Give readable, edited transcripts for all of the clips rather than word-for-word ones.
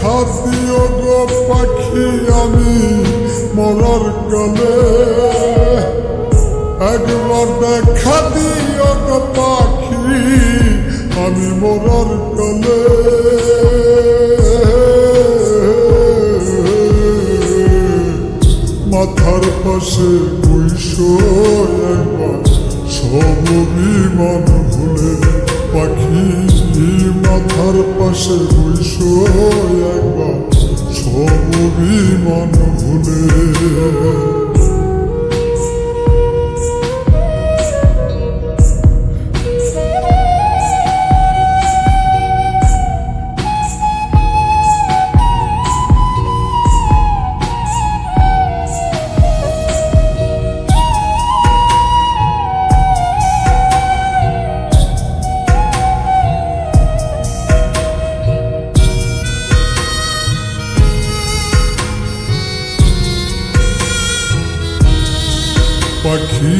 দেখা দিও গো পাখি আমি মরার কালে, একবার দেখা দিও গো পাখি আমি মরার কালে। মাথার পাশে বইসো একবার সব অভিমান ভুলে পাখি, মাথার পাশে বইসো একবার সব অভিমান ভুলে। পাখি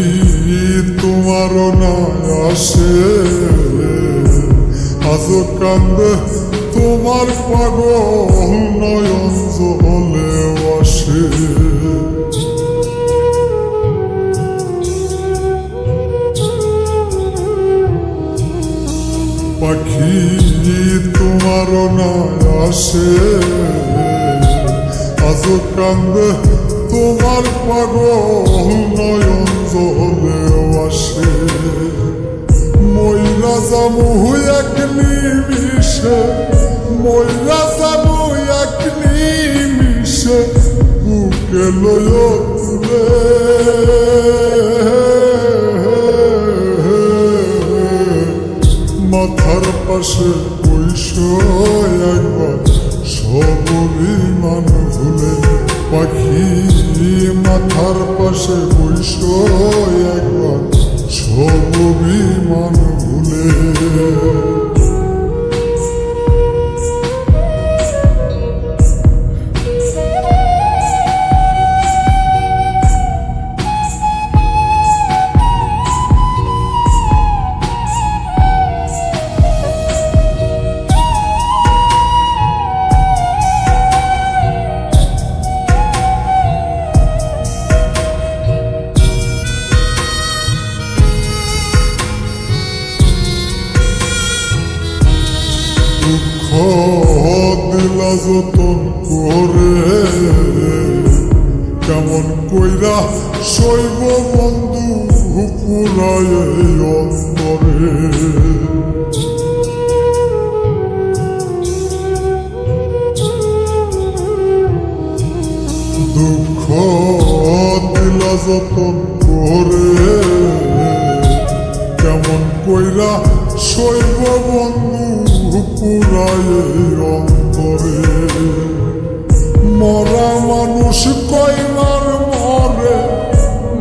তোমারও না আসে আজও কান্দে তোমার পাগল নয়ন জলে আসে। পাখি তোমারও না আসে আজও কান্দে তোমার পাগল নয়ন জলে আসে। মইরা যাবো এক নিমিষে, মইরা যাবো এক নিমিষে বুকে লইয়া তুলে। মাথার পাশে বইসো একবার সব অভিমান ভুলে পাখি, মাথার পাশে বইসো একবার সব অভিমান ভুলে। দুঃখ দিলা যতন করে কেমন কইরা শৈব বন্ধু পুরায় অন্তরে। দুঃখ দিলা যতন করে কেমন কইরা শৈব বন্ধু পুরায় অন্তরে। মরা মানুষ কয়বার মরে,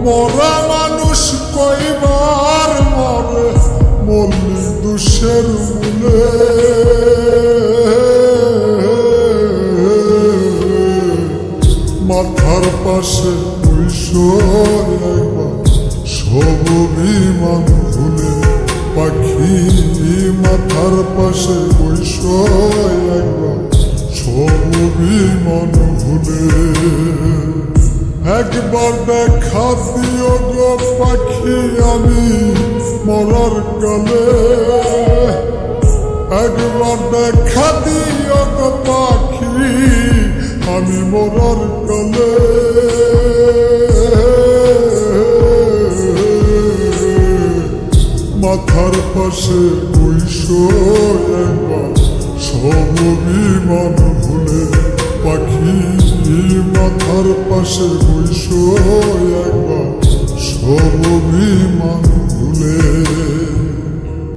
মরা মানুষ কয়বার মরে মল্লি দুষের মূলে। মাথার পাশে বইসো একবার সব অভিমান ভুলে পাখি, মাথার পাশে বইসো একবার সব অভিমান ভুলে। একবার দেখা দিও গো পাখি আমি মরার কালে, একবার দেখা দিও গো পাখি আমি মরার কালে। মাথার পাশে বইসো একবার সব অভিমান ভুলে পাখি, মাথার পাশে বইসো একবার সব অভিমান